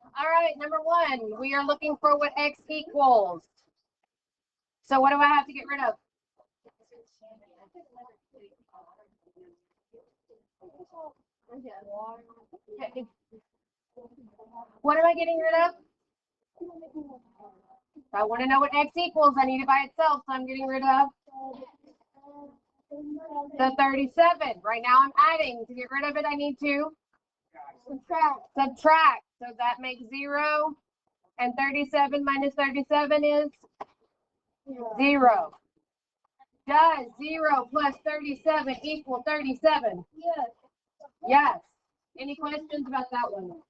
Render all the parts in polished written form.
All right, number one, we are looking for what x equals. So what do I have to get rid of? What am I getting rid of? If I want to know what x equals, I need it by itself, so I'm getting rid of the 37. Right now I'm adding. To get rid of it, I need to subtract. So that makes 0. And 37 minus 37 is 0. Does 0 plus 37 equal 37? Yes. Yes. Any questions about that one?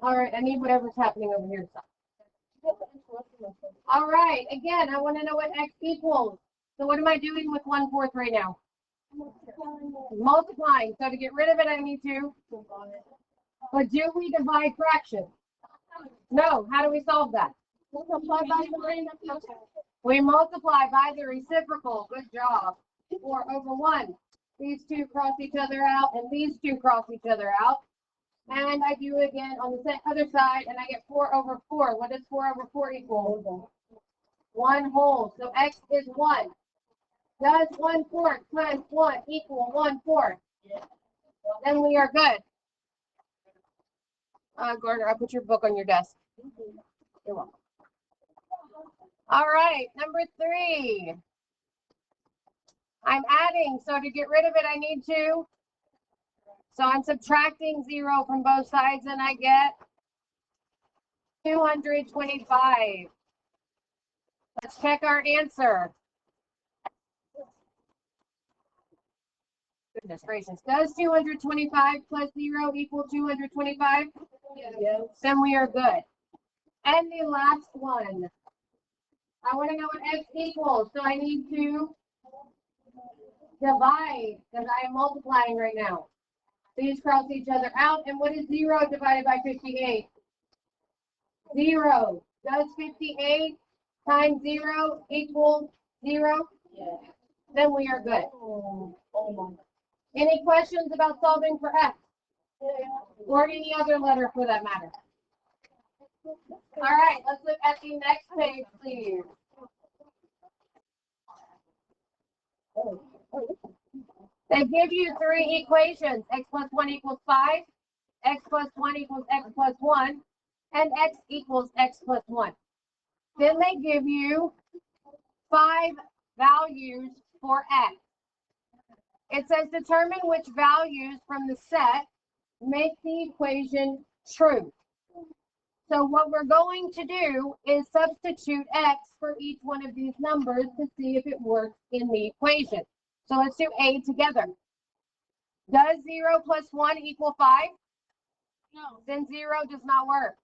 All right, I need whatever's happening over here. All right, again, I want to know what x equals. So what am I doing with 1/4 right now? Multiplying. So to get rid of it, I need to. But do we divide fractions? No. How do we solve that? We multiply by the reciprocal. Good job. 4/1. These two cross each other out, and these two cross each other out. And I do it again on the other side, and I get 4/4. What does 4/4 equal? 1 whole. So x is 1. Does 1/4 times 1 equal 1/4? Then we are good. Gardner, I'll put your book on your desk. You're welcome. All right, number 3. I'm adding, so to get rid of it, I need to. So I'm subtracting 0 from both sides, and I get 225. Let's check our answer. Goodness gracious. Does 225 plus 0 equal 225? Yes. Then we are good. And the last one. I want to know what x equals, so I need to divide, because I am multiplying right now. These cross each other out, and what is 0 divided by 58? 0. Does 58 times 0 equal 0? Yes. Then we are good. Any questions about solving for x? Or any other letter for that matter? All right, let's look at the next page, please. They give you 3 equations. X plus 1 equals 5, x plus 1 equals x plus 1, and x equals x plus 1. Then they give you 5 values for x. It says determine which values from the set make the equation true. So what we're going to do is substitute x for each one of these numbers to see if it works in the equation. So let's do A together. Does 0 plus 1 equal 5? No. Then 0 does not work.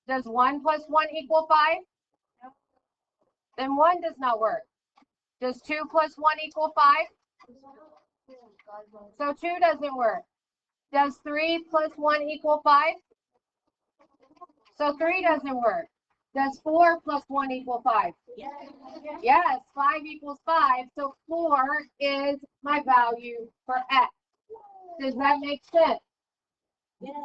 Does 1 plus 1 equal 5? No. Then 1 does not work. Does 2 plus 1 equal 5? So 2 doesn't work. Does 3 plus 1 equal 5? So 3 doesn't work. Does 4 plus 1 equal 5? Yes, 5 equals 5. So 4 is my value for x. Does that make sense? Yes.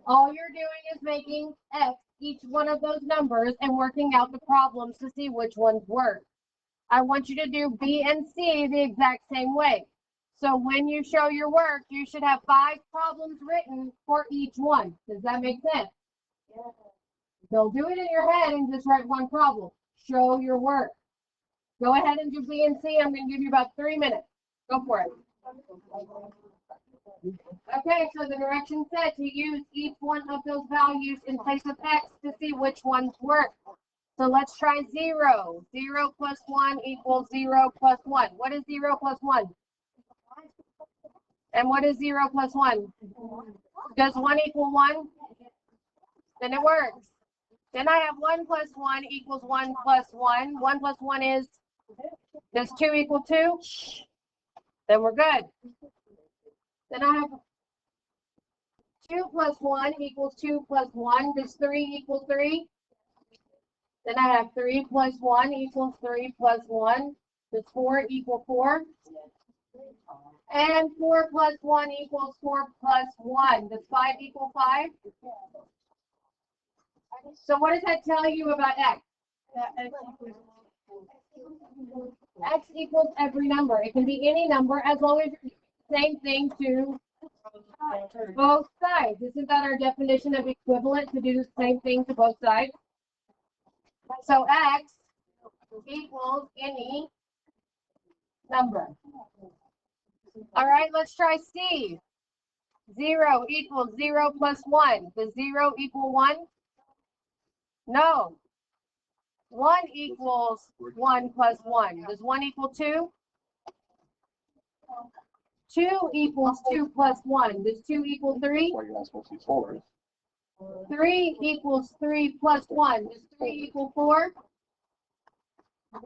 All you're doing is making x each one of those numbers and working out the problems to see which ones work. I want you to do B and C the exact same way. So when you show your work, you should have 5 problems written for each one. Does that make sense? Yes. Don't do it in your head and just write one problem. Show your work. Go ahead and do B and C. I'm going to give you about 3 minutes. Go for it. Okay, so the direction said to use each one of those values in place of x to see which ones work. So let's try 0. 0 plus 1 equals 0 plus 1. What is 0 plus 1? And what is 0 plus 1? Does 1 equal 1? Then it works. Then I have 1 plus 1 equals 1 plus 1. 1 plus 1 is, does 2 equal 2? Then we're good. Then I have 2 plus 1 equals 2 plus 1. Does 3 equal 3? Then I have 3 plus 1 equals 3 plus 1. Does 4 equal 4? And 4 plus 1 equals 4 plus 1. Does 5 equal 5? So what does that tell you about x? X equals every number. It can be any number as long as you're doing the same thing to both sides. Isn't that our definition of equivalent, to do the same thing to both sides? So x equals any number. All right, let's try C. 0 equals 0 plus 1. Does 0 equal 1? No. 1 equals 1 plus 1. Does 1 equal 2? 2 equals 2 plus 1. Does 2 equal 3? 3 equals 3 plus 1. Does 3 equal 4?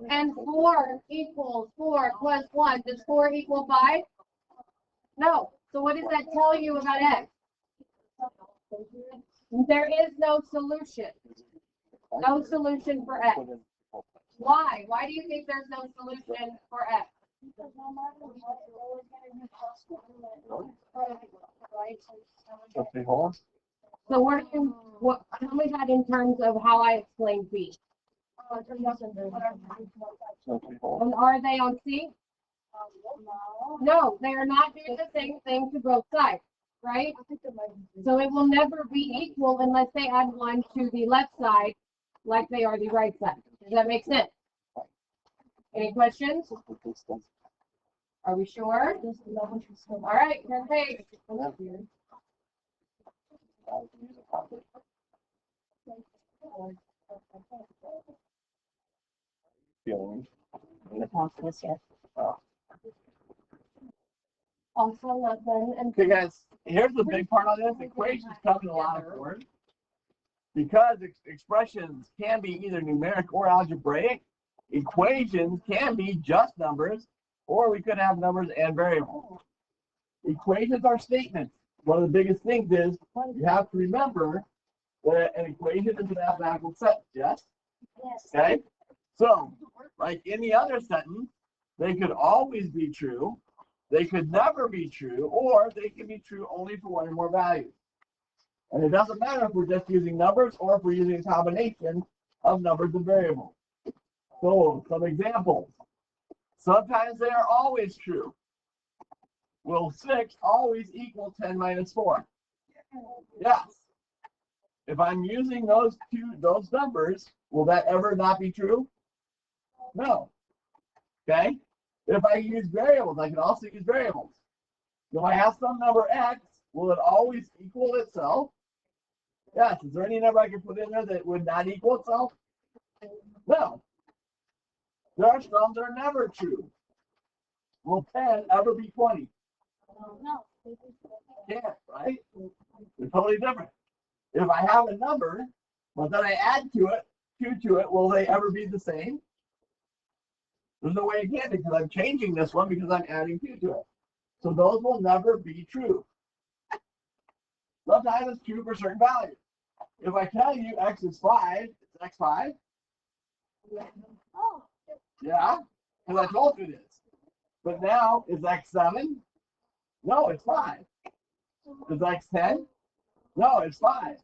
And 4 equals 4 plus 1. Does 4 equal 5? No. So what does that tell you about x? There is no solution. No solution for x. Why? Why do you think there's no solution for x? So what tell me that in terms of how I explain B. And are they on C? No, they are not doing the same thing to both sides, right? So it will never be equal unless they add 1 to the left side like they are the right side. Does that make sense? Any questions? Are we sure? All right, turn page. Also nothing. And Okay, guys, here's the big part of this. Equations come in a lot of forms. Because expressions can be either numeric or algebraic, equations can be just numbers, or we could have numbers and variables. Equations are statements. One of the biggest things is you have to remember that an equation is a mathematical set, yes? Yes. Okay? So, like any other sentence, they could always be true, they could never be true, or they can be true only for one or more values. And it doesn't matter if we're just using numbers or if we're using a combination of numbers and variables. So, some examples. Sometimes they are always true. Will 6 always equal 10 minus 4? Yes. If I'm using those numbers, will that ever not be true? No. Okay? If I use variables, I can also use variables. If I have some number x, will it always equal itself? Yes. Is there any number I can put in there that would not equal itself? No. There are some that are never true. Will 10 ever be 20? No. Can't, right? They're totally different. If I have a number, but then I add to it, 2 to it, will they ever be the same? There's no way it can, because I'm changing this one because I'm adding 2 to it. So those will never be true. Sometimes it's true for certain values. If I tell you x is 5, it's x 5. Oh. Yeah, because I told you it is. But now, is x 7? No, it's 5. Is x 10? No, it's 5.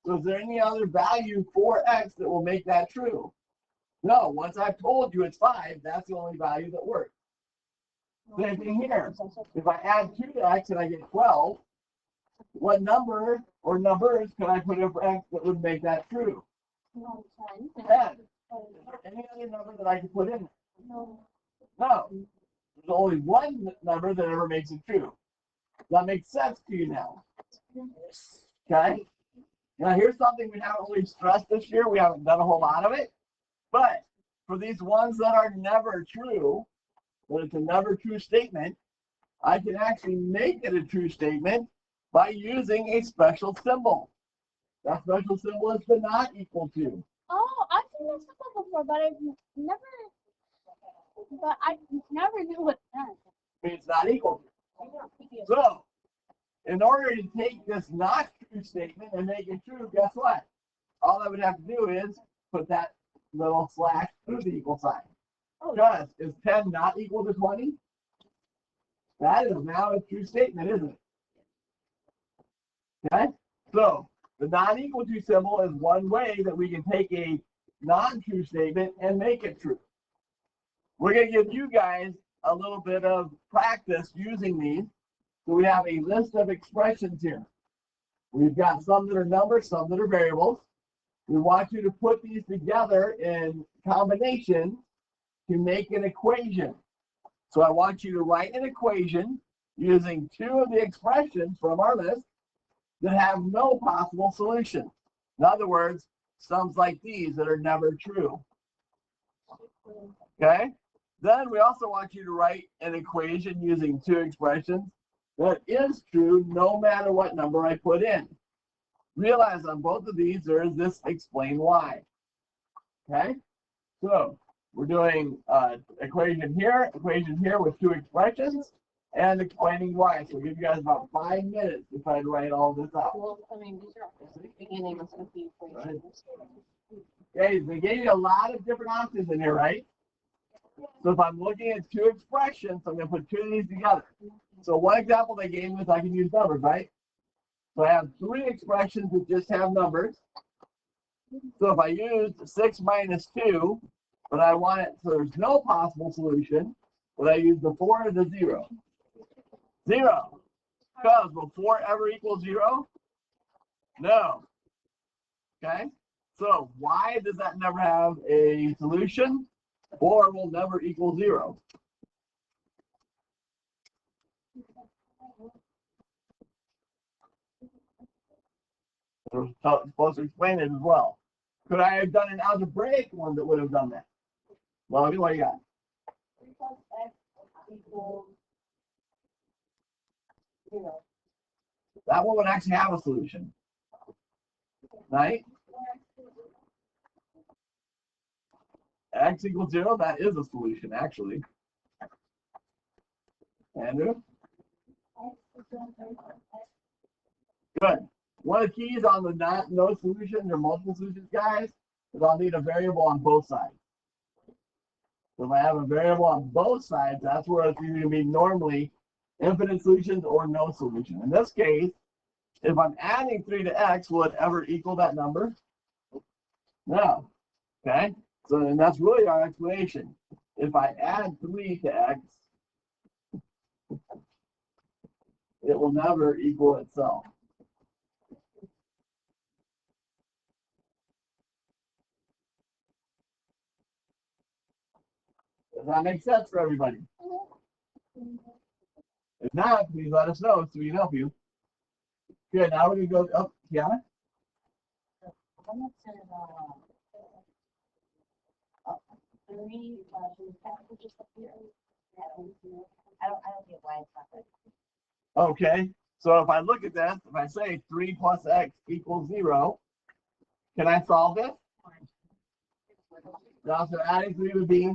So is there any other value for x that will make that true? No, once I've told you it's 5, that's the only value that works. Same thing here. If I add 2 to x and I get 12, what number or numbers can I put in for x that would make that true? 10. Is there any other number that I can put in? No. No. There's only one number that ever makes it true. That makes sense to you now. Okay? Now here's something we haven't really stressed this year. We haven't done a whole lot of it. But for these ones that are never true, that it's a never true statement, I can actually make it a true statement by using a special symbol. That special symbol is the not equal to. Oh, I've seen this symbol before, but I never knew what that Means not equal to. So, in order to take this not true statement and make it true, guess what? All I would have to do is put that little slash through the equal sign. Because is 10 not equal to 20? That is now a true statement, isn't it? Okay? So the non-equal to symbol is one way that we can take a non-true statement and make it true. We're going to give you guys a little bit of practice using these. So we have a list of expressions here. We've got some that are numbers, some that are variables. We want you to put these together in combination to make an equation. So I want you to write an equation using two of the expressions from our list that have no possible solution. In other words, sums like these that are never true. Okay? Then we also want you to write an equation using two expressions that is true no matter what number I put in. Realize on both of these there is this explain why. Okay? So we're doing equation here with two expressions and explaining why. So we'll give you guys about 5 minutes to try to write all this out. Well, I mean, these are beginning of the equations. Okay, they gave you a lot of different options in here, right? So if I'm looking at two expressions, I'm going to put two of these together. So one example they gave me is I can use numbers, right? So I have three expressions that just have numbers. So if I use 6 minus 2, but I want it so there's no possible solution, but I use the 4 as a 0. 0. Because will 4 ever equal 0? No. Okay? So why does that never have a solution? 4 will never equal 0. We're supposed to explain it as well. Could I have done an algebraic one that would have done that? Well, what do you got? 3 plus x equals 0. That one would actually have a solution. Right? X equals 0, that is a solution, actually. Andrew? Good. One of the keys on the no solutions or multiple solutions, guys, is I'll need a variable on both sides. So if I have a variable on both sides, that's where it's either going to be normally infinite solutions or no solution. In this case, if I'm adding 3 to x, will it ever equal that number? No. Okay? So then that's really our explanation. If I add 3 to x, it will never equal itself. Does that make sense for everybody? If not, please let us know so we can help you. Good. Now we're going to go up. Yeah? I'm not saying, 3 just up here. I don't get why it's not good. Okay. So if I look at this, if I say 3 plus x equals 0, can I solve this? Now, so adding 3 would be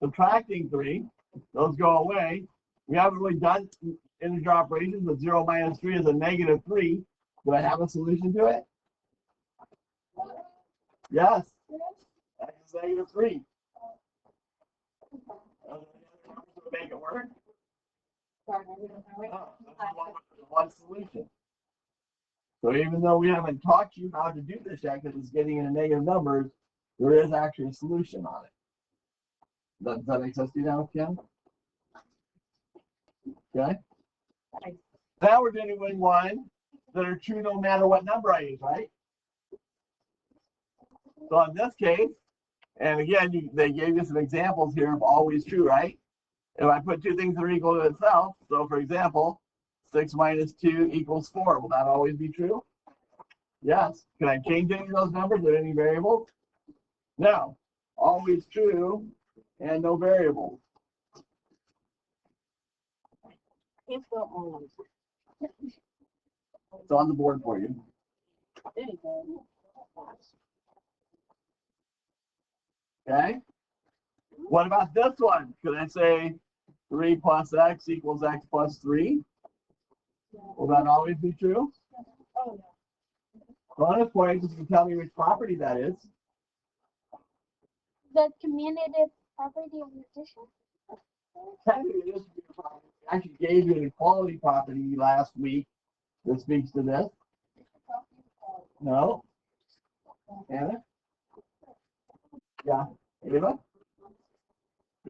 subtracting 3. Those go away. We haven't really done integer operations, but 0 minus 3 is a negative 3. Do I have a solution to it? Yes. X is negative 3. Make it work? Oh, one solution. So even though we haven't taught you how to do this yet because it's getting into negative numbers, there is actually a solution on it. Does that make sense to you now, Kim? Okay. Now we're doing one that are true no matter what number I use, right? So in this case, and again, they gave you some examples here of always true, right? If I put two things that are equal to itself, so for example, 6 minus 2 equals 4, will that always be true? Yes. Can I change any of those numbers or any variables? No. Always true and no variables. Can't spell all of It's on the board for you. There you go. Okay. What about this one? Could I say 3 plus x equals x plus 3? Will that always be true? Oh, Bonus points if you can tell me which property that is. the commutative property of addition. Technically, this would be a property. actually gave you an equality property last week that speaks to this. No? Anna? Yeah. Ava?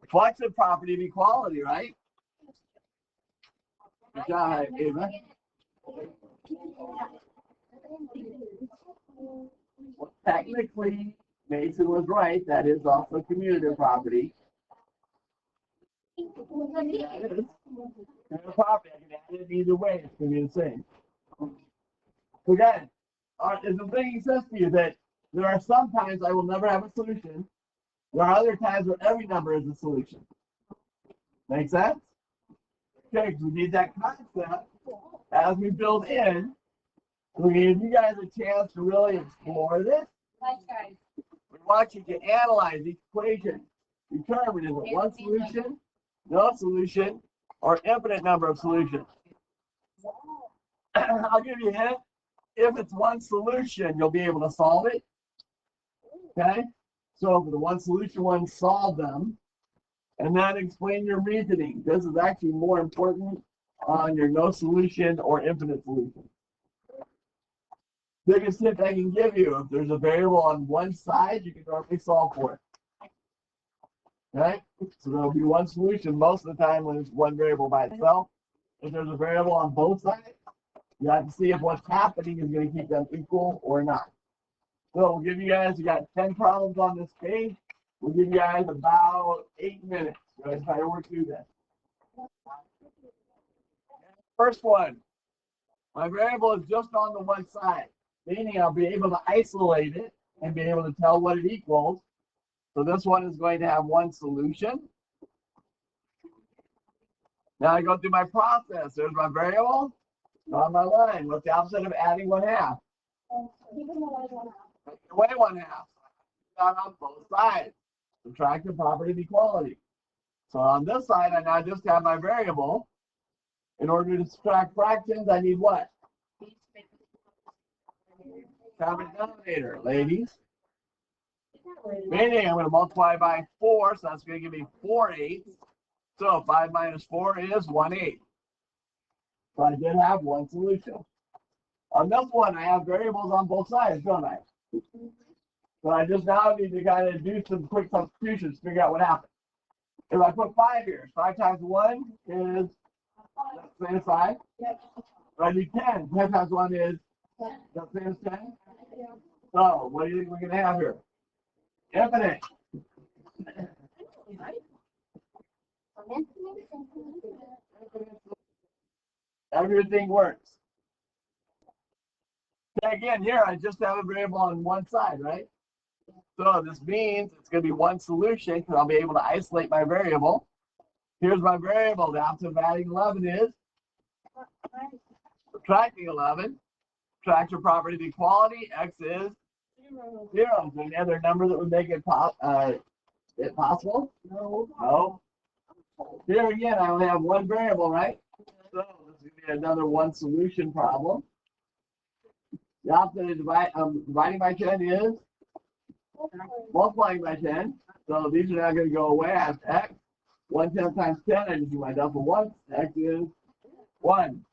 Reflexive property of equality, right? Good job, Ava. Well, technically, Mason was right. That is also commutative property. That is. Commutative property. I can add it either way. It's going to be the same. So again, is the thing he says to you that there are some times I will never have a solution. There are other times where every number is a solution. Make sense? Okay, because we need that concept as we build in. We give you guys a chance to really explore this. Thanks, guys. We want you to analyze each equation. Determine is it one solution, no solution, or infinite number of solutions. I'll give you a hint. If it's one solution, you'll be able to solve it. Okay? So for the one solution one, solve them. And then explain your reasoning. This is actually more important on your no solution or infinite solution. Biggest tip I can give you, if there's a variable on one side, you can normally solve for it. Okay? So there'll be one solution most of the time when it's one variable by itself. If there's a variable on both sides, you have to see if what's happening is going to keep them equal or not. So we'll give you guys, you got 10 problems on this page. We'll give you guys about 8 minutes. We're going to try to work through this. First one, my variable is just on the one side, meaning I'll be able to isolate it and be able to tell what it equals. So this one is going to have one solution. Now I go through my process. There's my variable on my line. What's the opposite of adding 1/2? Take away 1/2. Done on both sides. Subtract the property of equality. So on this side, I now just have my variable. In order to subtract fractions, I need what? Common denominator, ladies. Meaning I'm going to multiply by 4, so that's going to give me 4/8. So 5 minus 4 is 1/8. So I did have one solution. On this one, I have variables on both sides, don't I? So I just now need to kind of do some quick substitutions to figure out what happened. If I put 5 here, 5 times 1 is, same as 5. If I do 10, 10 times 1 is, same as 10. So what do you think we're going to have here? Infinite. Everything works. Okay, again, here I just have a variable on one side, right? So this means it's going to be one solution because I'll be able to isolate my variable. Here's my variable. The opposite of adding 11 is subtracting 11. Subtract your property of equality. X is 0. Is there any other number that would make it possible? No. Here again, I only have one variable, right? So this is going to be another one solution problem. The opposite of dividing by 10 is multiplying by 10. So these are now going to go away. I have x. 1/10 times 10. I just do my double once. X is 1.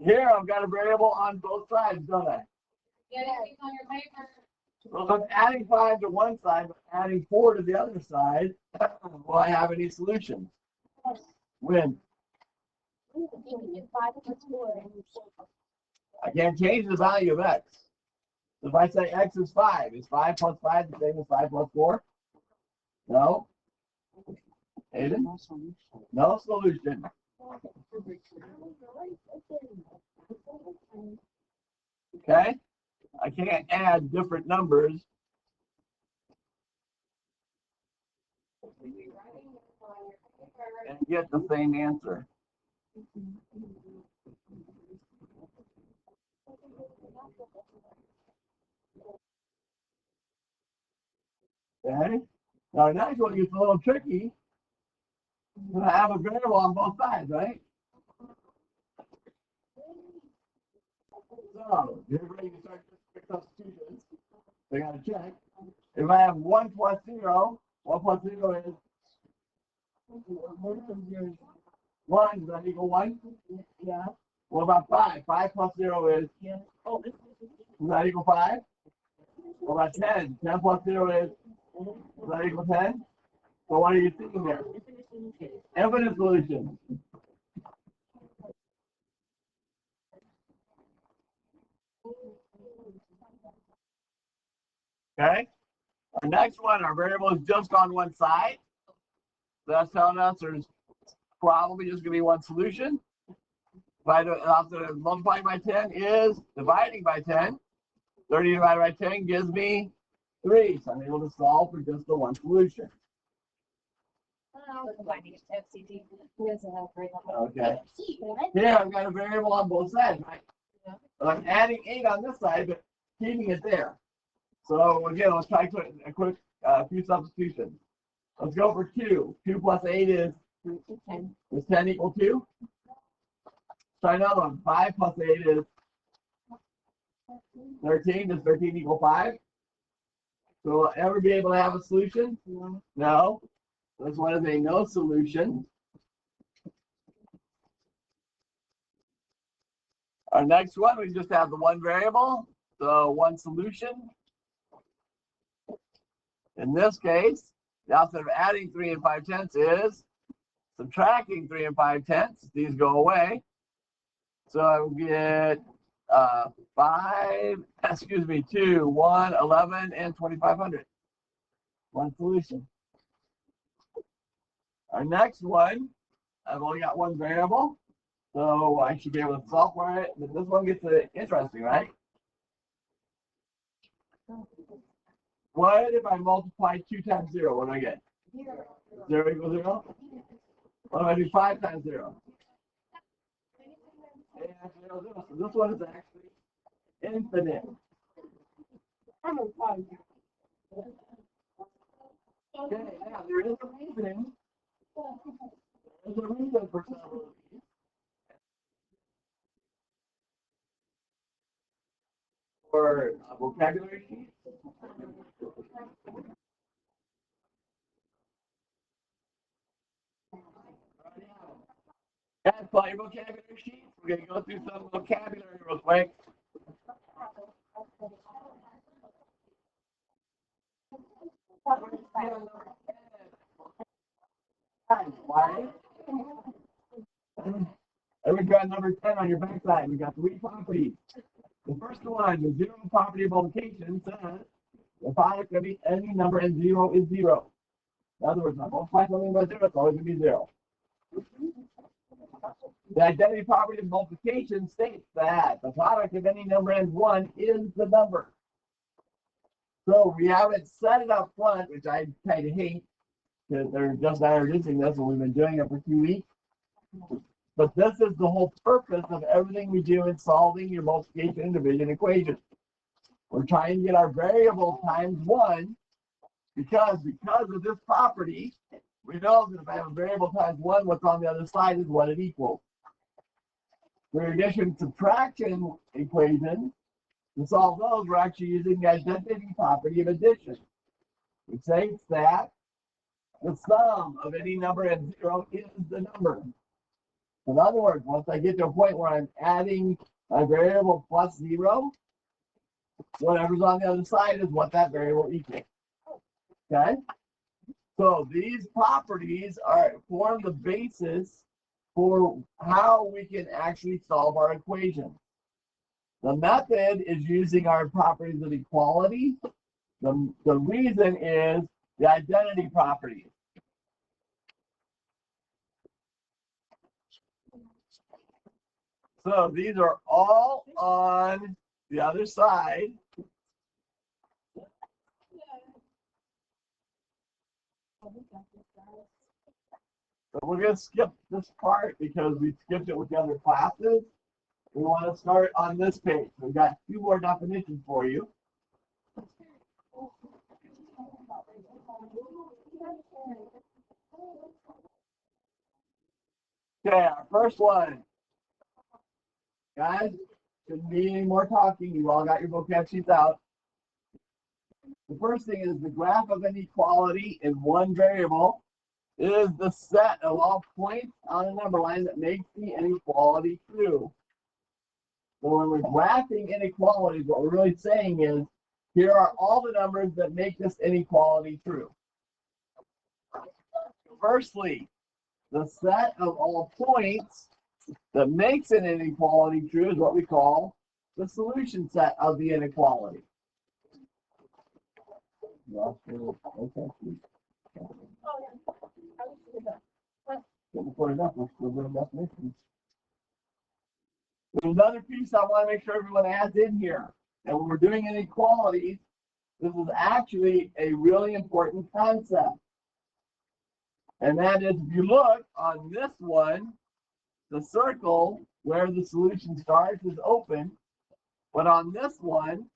Here I've got a variable on both sides, don't I? Get it on your paper. So if I'm adding 5 to one side, but adding 4 to the other side, will I have any solutions? When? I can't change the value of x. So if I say x is 5 plus 5 the same as 5 plus 4? No. Aiden? No solution. Okay? I can't add different numbers. And get the same answer. Okay? Now, next one gets a little tricky. I have a variable on both sides, right? So, you're ready to start quick substitutions. So I got to check. If I have 1 plus 0, 1 plus 0 is 1, does that equal 1? Yeah. What about 5? 5 plus 0 is, Yeah. Oh, this is. does that equal 5? What about 10? 10 plus 0 is, does that equal 10? So what are you thinking there? Infinite solution. Okay? Our next one, our variable is just on one side. So that's telling us there's probably just going to be one solution. After multiplying by 10 is dividing by 10. 30 divided by 10 gives me 3. So I'm able to solve for just the one solution. Okay. Here I've got a variable on both sides, right? So I'm adding 8 on this side, but keeping it there. So again, let's try a quick few substitutions. Let's go for 2. 2 plus 8 is 10. Is 10 equal 2? Try another one. 5 plus 8 is 13. Does 13 equal 5? So will I ever be able to have a solution? No. This one is a no solution. Our next one, we just have the one variable, so one solution. In this case, the opposite of adding 3 and 5/10 is subtracting 3 and 5/10. These go away. So I will get 2, 1, 11, and 2,500. One solution. Our next one, I've only got one variable, so I should be able to solve for it. But this one gets interesting, right? What if I multiply 2 times 0? What do I get? 0 equals 0? What if I do 5 times 0? Yeah, 0, 0. So this one is actually infinite. Okay, now there is a reason. There's a reason for some of these. For vocabulary sheets. Guys, pull your vocabulary sheets. We're going to go through some vocabulary real quick. Why? And we've got number 10 on your backside. We've got 3 properties. The first one, the zero property of multiplication, says the product of any number and 0 is 0. In other words, I multiply something by 0, it's always going to be 0. The identity property of multiplication states that the product of any number and 1 is the number. So we haven't set it up front, which I kind of hate, because they're just not introducing this, and we've been doing it for 2 weeks. But this is the whole purpose of everything we do in solving your multiplication and division equation. We're trying to get our variable times 1 because of this property, we know that if I have a variable times 1, what's on the other side is what it equals. For addition and subtraction equation, to solve those, we're actually using the identity property of addition, which states that the sum of any number and 0 is the number. In other words, once I get to a point where I'm adding a variable plus 0, whatever's on the other side is what that variable equals. Okay? So these properties form the basis for how we can actually solve our equation. The method is using our properties of equality. The reason is the identity properties. So these are all on the other side. So we're going to skip this part because we skipped it with the other classes. We want to start on this page. We've got 2 more definitions for you. Okay, our first one. Guys, shouldn't be any more talking. You've all got your vocab sheets out. The first thing is the graph of inequality in one variable is the set of all points on a number line that makes the inequality true. So when we're graphing inequalities, what we're really saying is, here are all the numbers that make this inequality true. Firstly, the set of all points that makes an inequality true is what we call the solution set of the inequality. There's another piece I want to make sure everyone adds in here. And when we're doing inequalities, this is actually a really important concept. And that is, if you look on this one, the circle where the solution starts is open, but on this one,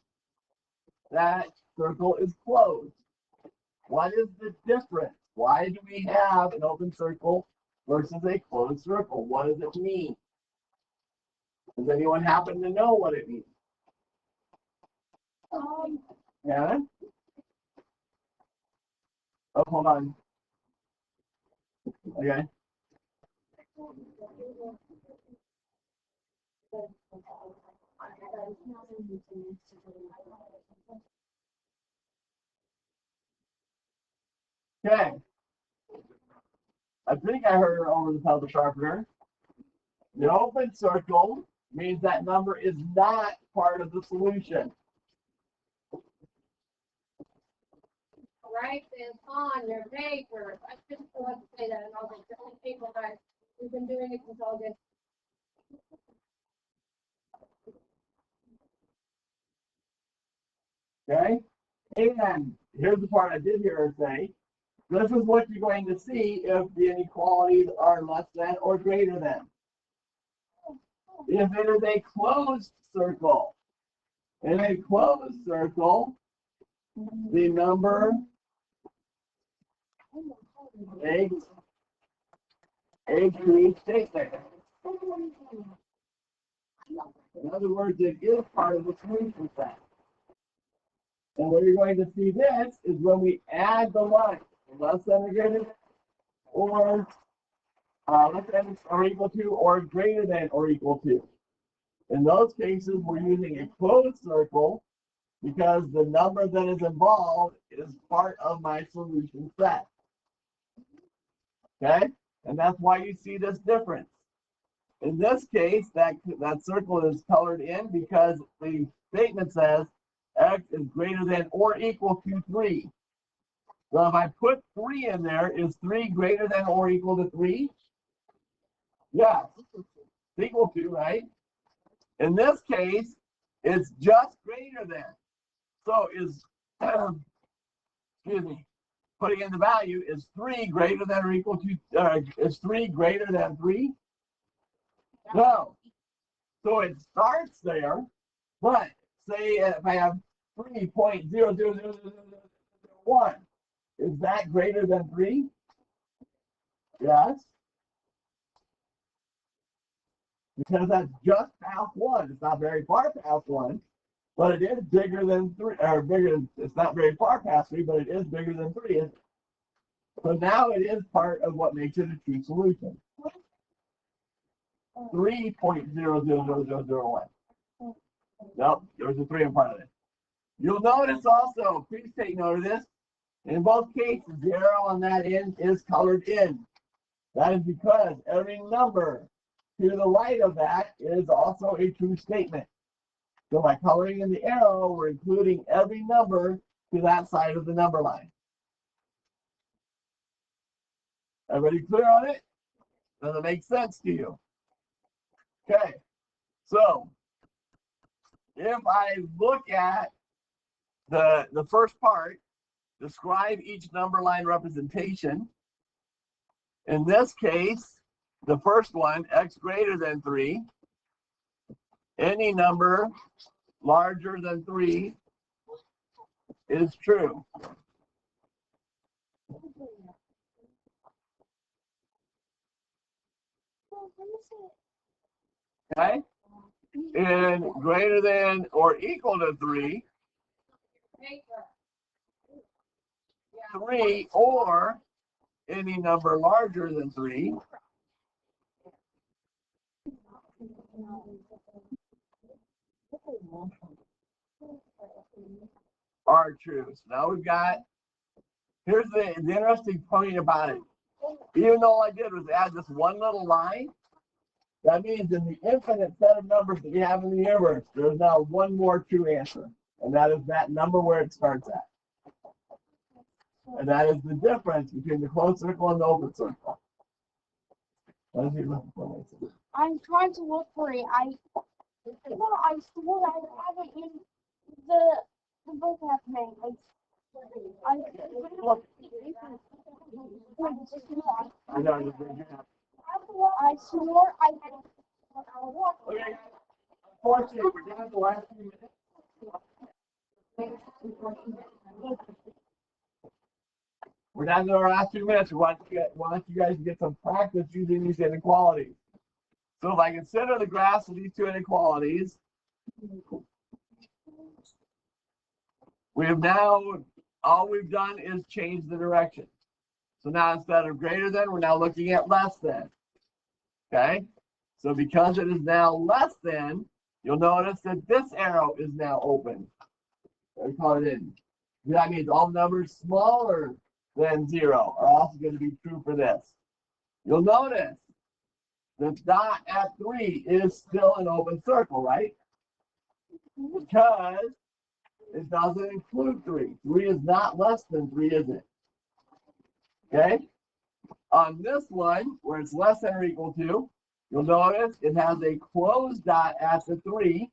that circle is closed. What is the difference? Why do we have an open circle versus a closed circle? What does it mean? Does anyone happen to know what it means? Yeah? Oh, hold on. Okay. Okay. I think I heard over the pencil sharpener. The open circle means that number is not part of the solution. Write this on your paper. I just want to say that in all the different people that we've been doing it since August. Okay? And here's the part I did hear her say. This is what you're going to see if the inequalities are less than or greater than. If it is a closed circle, in a closed circle, the number makes a true statement. In other words, it is part of the solution set. And where you're going to see this is when we add the line, less than or greater than, or less than or equal to, or greater than or equal to. In those cases, we're using a closed circle because the number that is involved is part of my solution set. Okay? And that's why you see this difference. In this case, that circle is colored in because the statement says x is greater than or equal to 3. So if I put 3 in there, is 3 greater than or equal to 3? Yes, it's equal to, right? In this case, it's just greater than. So is, excuse me, putting in the value, is 3 greater than or equal to, is 3 greater than 3? No. So it starts there, but say if I have 3.00001, is that greater than 3? Yes. Because that's just past 1. It's not very far past 1, but it is bigger than 3, or bigger, it's not very far past 3, but it is bigger than 3. So now it is part of what makes it a true solution. 3.00001. Nope, there's a 3 in front of it. You'll notice also, please take note of this, in both cases, the arrow on that end is colored in. That is because every number to the right of that is also a true statement. So by coloring in the arrow, we're including every number to that side of the number line. Everybody clear on it? Does it make sense to you? Okay, so if I look at the first part, describe each number line representation. In this case, the first one, x greater than 3, any number larger than 3 is true. Okay? And greater than or equal to 3, 3 or any number larger than 3 are true. So now we've got, here's the interesting point about it. Even though all I did was add this one little line, that means in the infinite set of numbers that we have in the universe, there's now one more true answer. And that is that number where it starts at. And that is the difference between the closed circle and the open circle. What is he looking for, Mason? I'm trying to look for it. I swore I have it in the book I made. I know, I just raised your hand. I swore I had it. Okay. Unfortunately, we're down to the last few minutes. We're down to our last 2 minutes. We want you guys to get some practice using these inequalities. So if I consider the graphs of these two inequalities, we have now, all we've done is change the direction. So now instead of greater than, we're now looking at less than. Okay? So because it is now less than, you'll notice that this arrow is now open. We call it in. That means all numbers smaller than 0 are also going to be true for this. You'll notice the dot at 3 is still an open circle, right? Because it doesn't include 3. 3 is not less than 3, is it? Okay? On this one, where it's less than or equal to, you'll notice it has a closed dot at the 3,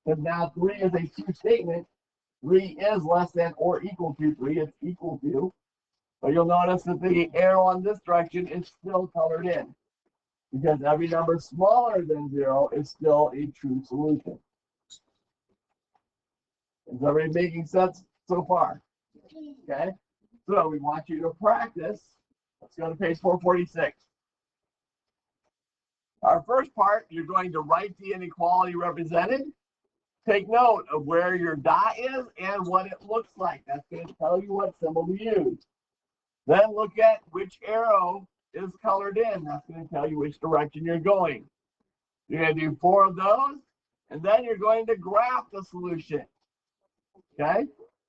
because now 3 is a true statement. 3 is less than or equal to 3. It's equal to. But you'll notice that the arrow on this direction is still colored in, because every number smaller than 0 is still a true solution. Is everybody making sense so far? Okay. So we want you to practice. Let's go to page 446. Our first part, you're going to write the inequality represented. Take note of where your dot is and what it looks like. That's going to tell you what symbol to use. Then look at which arrow is colored in. That's going to tell you which direction you're going. You're going to do 4 of those, and then you're going to graph the solution. Okay?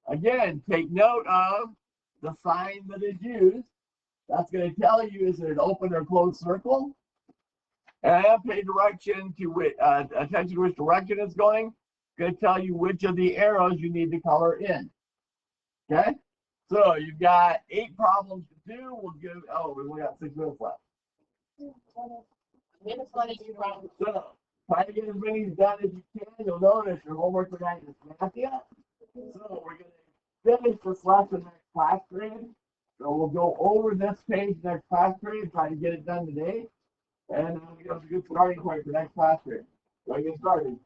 Again, take note of the sign that is used. That's going to tell you, is it an open or closed circle? And pay direction to attention to which direction it's going. It's going to tell you which of the arrows you need to color in. Okay? So you've got 8 problems to do. We'll give, we only got 6 minutes left. So try to get as many done as you can. You'll notice your homework tonight is math yet. So we're going to finish this lesson next class period. So we'll go over this page next class period, try to get it done today. And it's a good starting point for next class period. So I get started.